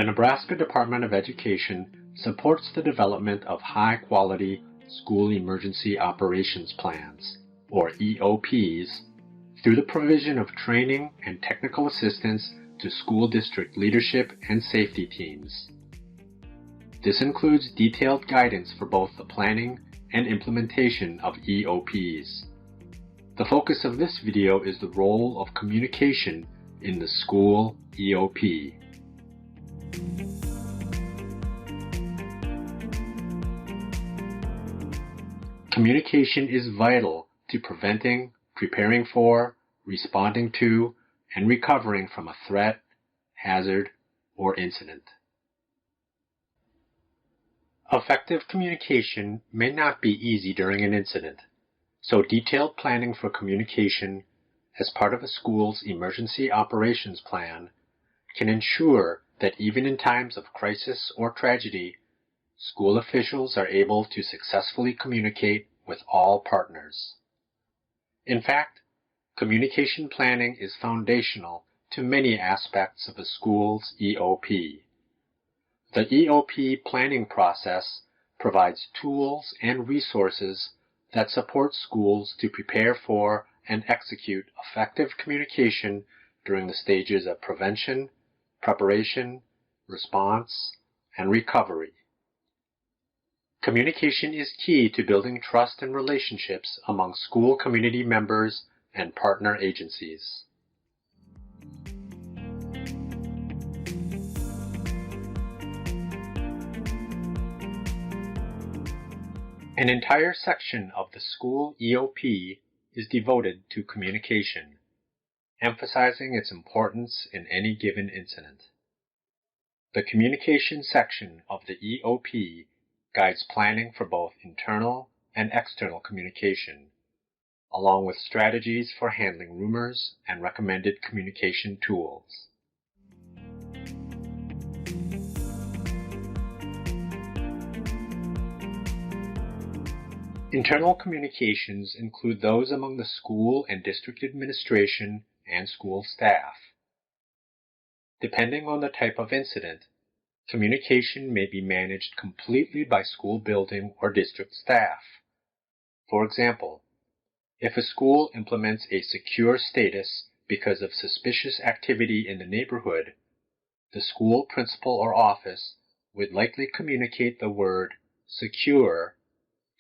The Nebraska Department of Education supports the development of high-quality school emergency operations plans, or EOPs, through the provision of training and technical assistance to school district leadership and safety teams. This includes detailed guidance for both the planning and implementation of EOPs. The focus of this video is the role of communication in the school EOP. Communication is vital to preventing, preparing for, responding to, and recovering from a threat, hazard, or incident. Effective communication may not be easy during an incident, so detailed planning for communication as part of a school's emergency operations plan can ensure that even in times of crisis or tragedy, school officials are able to successfully communicate with all partners. In fact, communication planning is foundational to many aspects of a school's EOP. The Eop Planning Process provides tools and resources that support schools to prepare for and execute effective communication during the stages of prevention, preparation, response, and recovery. Communication is key to building trust and relationships among school community members and partner agencies. An entire section of the school EOP is devoted to communication, emphasizing its importance in any given incident. The communication section of the EOP guides planning for both internal and external communication, along with strategies for handling rumors and recommended communication tools. Internal communications include those among the school and district administration and school staff. Depending on the type of incident, communication may be managed completely by school building or district staff. For example, if a school implements a secure status because of suspicious activity in the neighborhood, the school principal or office would likely communicate the word secure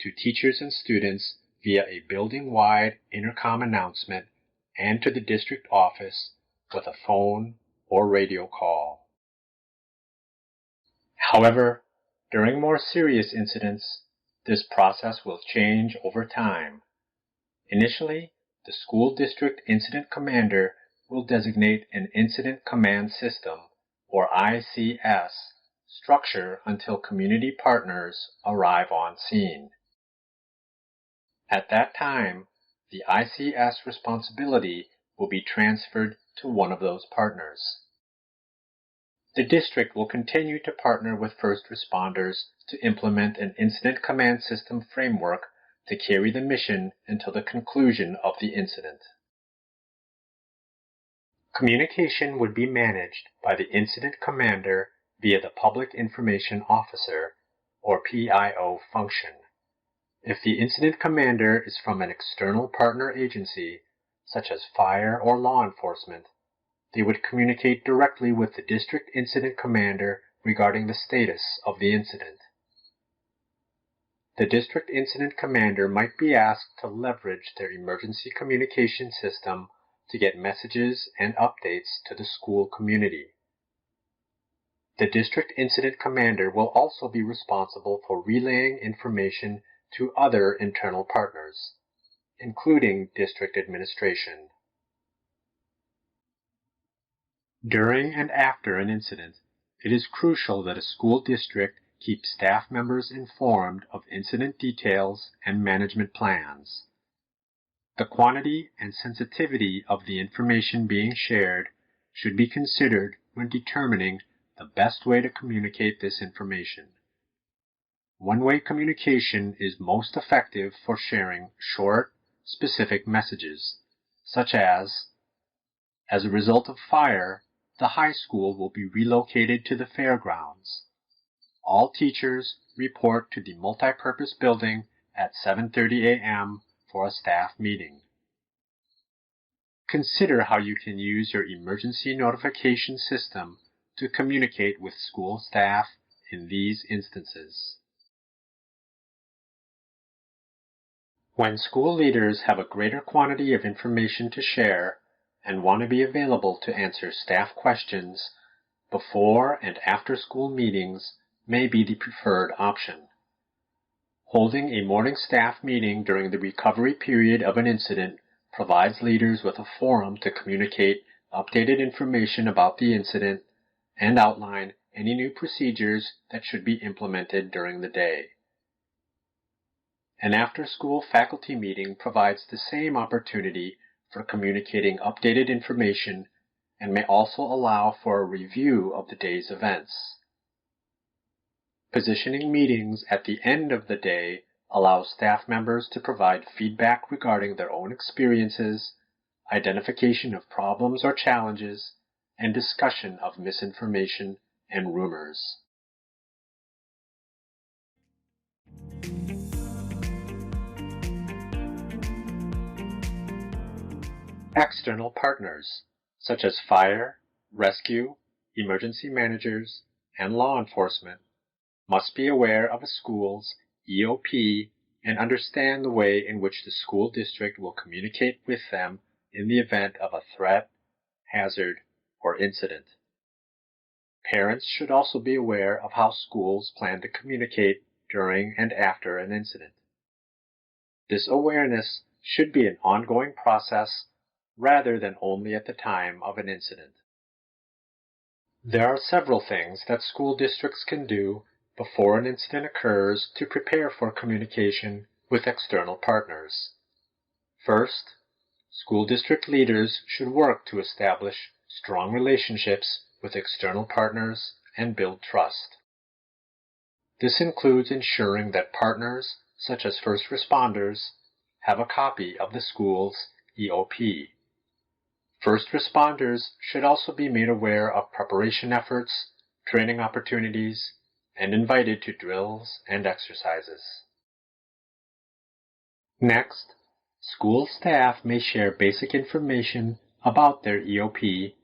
to teachers and students via a building-wide intercom announcement and to the district office with a phone or radio call. However, during more serious incidents, this process will change over time. Initially, the school district incident commander will designate an Incident Command System, or ICS, structure until community partners arrive on scene. At that time, the ICS responsibility will be transferred to one of those partners. The district will continue to partner with first responders to implement an Incident Command System framework to carry the mission until the conclusion of the incident. Communication would be managed by the Incident Commander via the Public Information Officer, or PIO function. If the Incident Commander is from an external partner agency, such as fire or law enforcement, they would communicate directly with the district incident commander regarding the status of the incident. The district incident commander might be asked to leverage their emergency communication system to get messages and updates to the school community. The district incident commander will also be responsible for relaying information to other internal partners, including district administration. During and after an incident, it is crucial that a school district keep staff members informed of incident details and management plans. The quantity and sensitivity of the information being shared should be considered when determining the best way to communicate this information. One-way communication is most effective for sharing short, specific messages, such as a result of fire, the high school will be relocated to the fairgrounds. All teachers report to the multipurpose building at 7:30 a.m. for a staff meeting. Consider how you can use your emergency notification system to communicate with school staff in these instances. When school leaders have a greater quantity of information to share and want to be available to answer staff questions, before and after school meetings may be the preferred option. Holding a morning staff meeting during the recovery period of an incident provides leaders with a forum to communicate updated information about the incident and outline any new procedures that should be implemented during the day. An after-school faculty meeting provides the same opportunity for communicating updated information and may also allow for a review of the day's events. Positioning meetings at the end of the day allows staff members to provide feedback regarding their own experiences, identification of problems or challenges, and discussion of misinformation and rumors. External partners, such as fire, rescue, emergency managers, and law enforcement, must be aware of a school's EOP and understand the way in which the school district will communicate with them in the event of a threat, hazard, or incident. Parents should also be aware of how schools plan to communicate during and after an incident. This awareness should be an ongoing process rather than only at the time of an incident. There are several things that school districts can do before an incident occurs to prepare for communication with external partners. First, school district leaders should work to establish strong relationships with external partners and build trust. This includes ensuring that partners, such as first responders, have a copy of the school's EOP. First responders should also be made aware of preparation efforts, training opportunities, and invited to drills and exercises. Next, school staff may share basic information about their EOP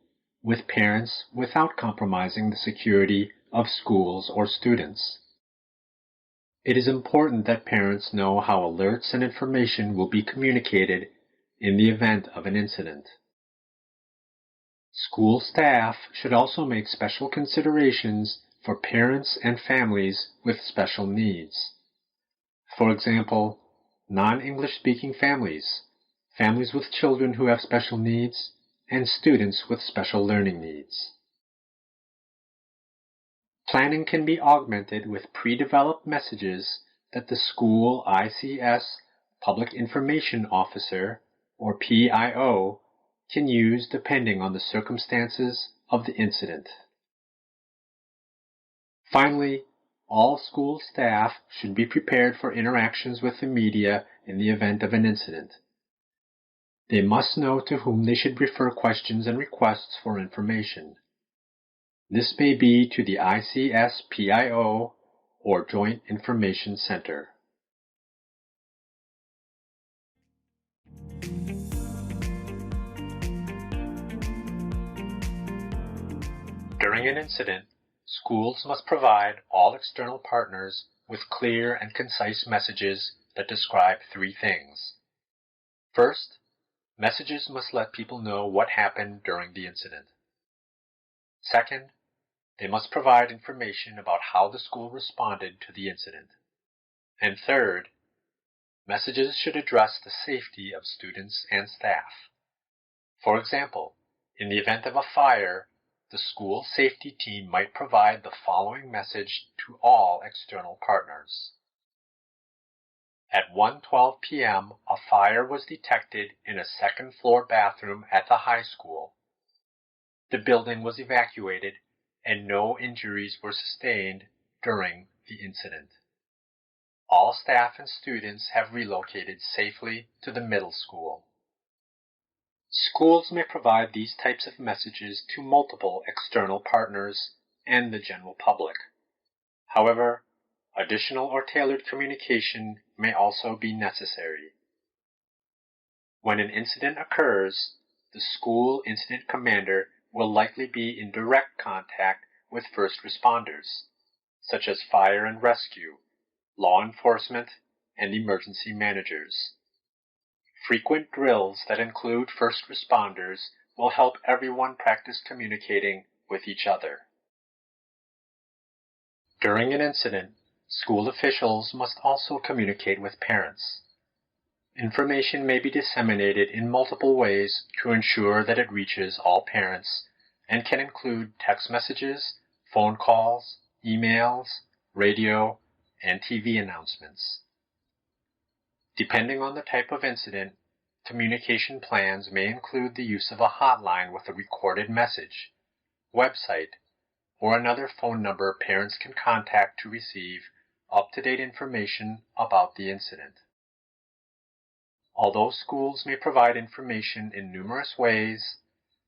with parents without compromising the security of schools or students. It is important that parents know how alerts and information will be communicated in the event of an incident. School staff should also make special considerations for parents and families with special needs. For example, non-English speaking families, families with children who have special needs, and students with special learning needs. Planning can be augmented with pre-developed messages that the school ICS Public Information Officer, or PIO, can use depending on the circumstances of the incident. Finally, all school staff should be prepared for interactions with the media in the event of an incident. They must know to whom they should refer questions and requests for information. This may be to the ICS PIO or Joint Information Center. During an incident, schools must provide all external partners with clear and concise messages that describe three things. First, messages must let people know what happened during the incident. Second, they must provide information about how the school responded to the incident. And third, messages should address the safety of students and staff. For example, in the event of a fire, the school safety team might provide the following message to all external partners. At 1:12 p.m., a fire was detected in a second-floor bathroom at the high school. The building was evacuated and no injuries were sustained during the incident. All staff and students have relocated safely to the middle school. Schools may provide these types of messages to multiple external partners and the general public. However, additional or tailored communication may also be necessary. When an incident occurs, the school incident commander will likely be in direct contact with first responders, such as fire and rescue, law enforcement, and emergency managers. Frequent drills that include first responders will help everyone practice communicating with each other. During an incident, school officials must also communicate with parents. Information may be disseminated in multiple ways to ensure that it reaches all parents and can include text messages, phone calls, emails, radio, and TV announcements. Depending on the type of incident, communication plans may include the use of a hotline with a recorded message, website, or another phone number parents can contact to receive up-to-date information about the incident. Although schools may provide information in numerous ways,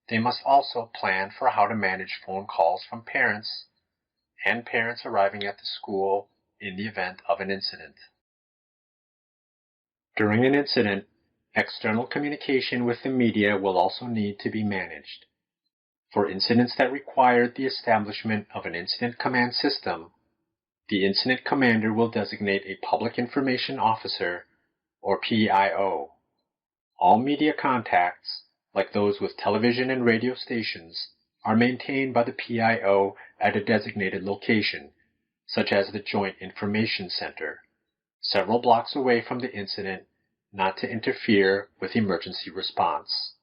they must also plan for how to manage phone calls from parents and parents arriving at the school in the event of an incident. During an incident, external communication with the media will also need to be managed. For incidents that require the establishment of an incident command system, the incident commander will designate a Public Information Officer, or PIO. All media contacts, like those with television and radio stations, are maintained by the PIO at a designated location, such as the Joint Information Center, several blocks away from the incident, not to interfere with emergency response.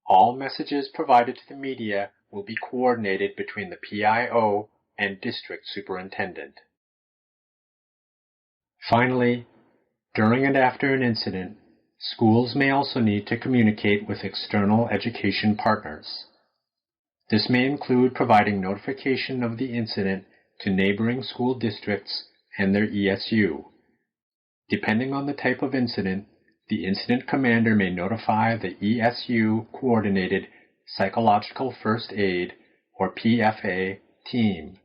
All messages provided to the media will be coordinated between the PIO and district superintendent. Finally, during and after an incident, schools may also need to communicate with external education partners. This may include providing notification of the incident to neighboring school districts and their ESU. Depending on the type of incident, the incident commander may notify the ESU Coordinated Psychological First Aid, or PFA, team.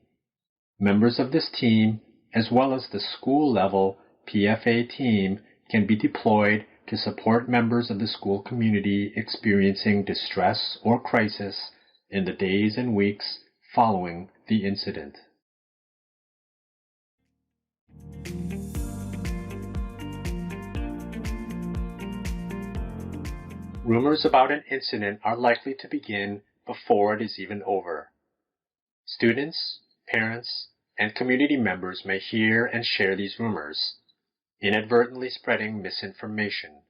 Members of this team, as well as the school-level PFA team, can be deployed to support members of the school community experiencing distress or crisis in the days and weeks following the incident. Rumors about an incident are likely to begin before it is even over. Students, parents, and community members may hear and share these rumors, inadvertently spreading misinformation.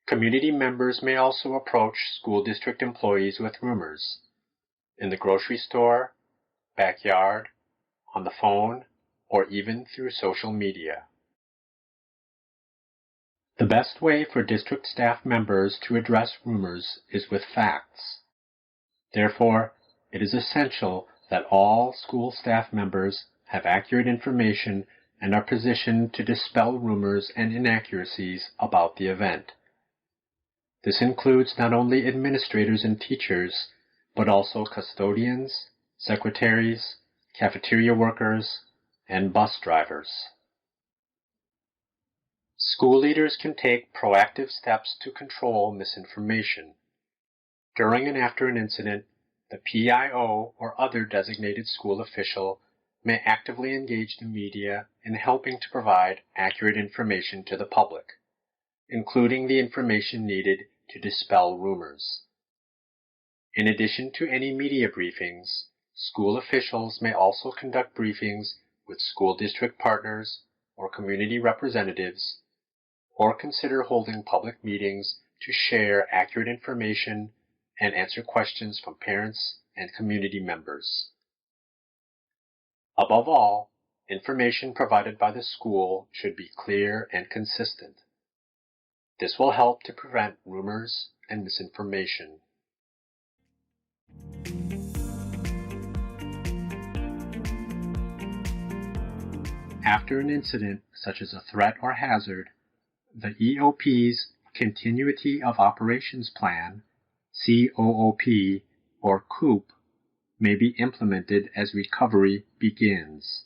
Community members may also approach school district employees with rumors in the grocery store, backyard, on the phone, or even through social media. The best way for district staff members to address rumors is with facts. Therefore, it is essential that all school staff members have accurate information and are positioned to dispel rumors and inaccuracies about the event. This includes not only administrators and teachers, but also custodians, secretaries, cafeteria workers, and bus drivers. School leaders can take proactive steps to control misinformation. During and after an incident, the PIO or other designated school official may actively engage the media in helping to provide accurate information to the public, including the information needed to dispel rumors. In addition to any media briefings, school officials may also conduct briefings with school district partners or community representatives, or consider holding public meetings to share accurate information and answer questions from parents and community members. Above all, information provided by the school should be clear and consistent. This will help to prevent rumors and misinformation. After an incident, such as a threat or hazard, the EOPs Continuity of Operations Plan, COOP, or COOP, may be implemented as recovery begins.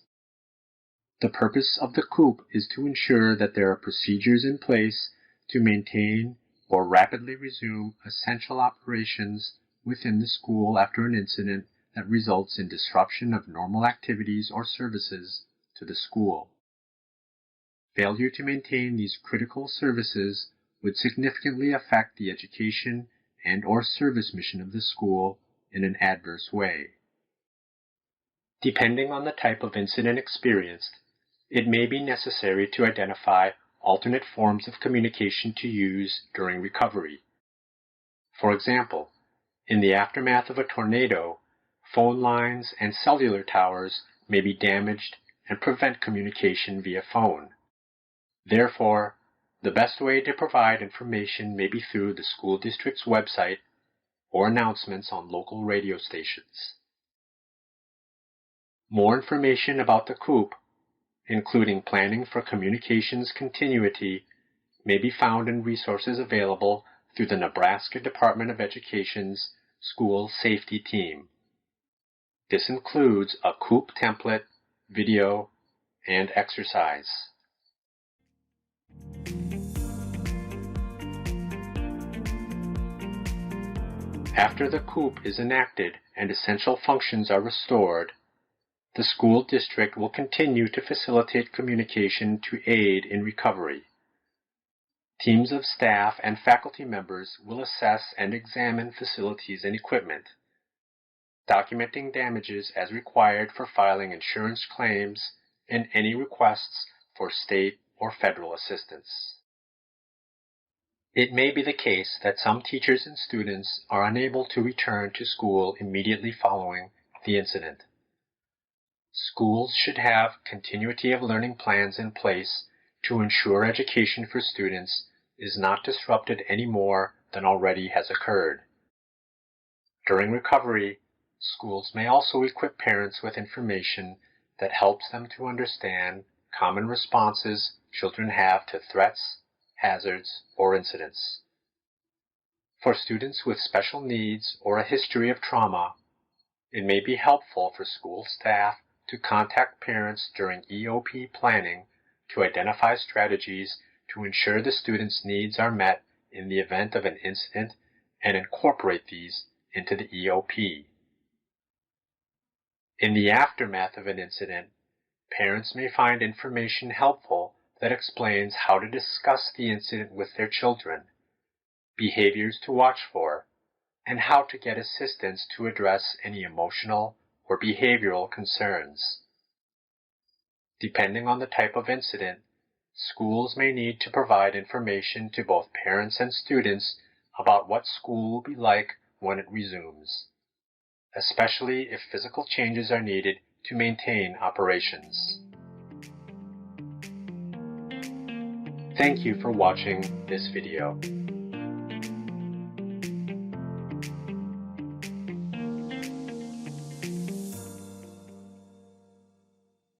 The purpose of the COOP is to ensure that there are procedures in place to maintain or rapidly resume essential operations within the school after an incident that results in disruption of normal activities or services to the school. Failure to maintain these critical services would significantly affect the education and/or service mission of the school in an adverse way. Depending on the type of incident experienced, it may be necessary to identify alternate forms of communication to use during recovery. For example, in the aftermath of a tornado, phone lines and cellular towers may be damaged and prevent communication via phone. Therefore, the best way to provide information may be through the school district's website or announcements on local radio stations. More information about the COOP, including planning for communications continuity, may be found in resources available through the Nebraska Department of Education's School Safety Team. This includes a COOP template, video, and exercise. After the COOP is enacted and essential functions are restored, the school district will continue to facilitate communication to aid in recovery. Teams of staff and faculty members will assess and examine facilities and equipment, documenting damages as required for filing insurance claims and any requests for state or federal assistance. It may be the case that some teachers and students are unable to return to school immediately following the incident. Schools should have continuity of learning plans in place to ensure education for students is not disrupted any more than already has occurred. During recovery, schools may also equip parents with information that helps them to understand common responses children have to threats, hazards, or incidents. For students with special needs or a history of trauma, it may be helpful for school staff to contact parents during EOP planning to identify strategies to ensure the student's needs are met in the event of an incident and incorporate these into the EOP. In the aftermath of an incident, parents may find information helpful that explains how to discuss the incident with their children, behaviors to watch for, and how to get assistance to address any emotional or behavioral concerns. Depending on the type of incident, schools may need to provide information to both parents and students about what school will be like when it resumes, especially if physical changes are needed to maintain operations. Thank you for watching this video.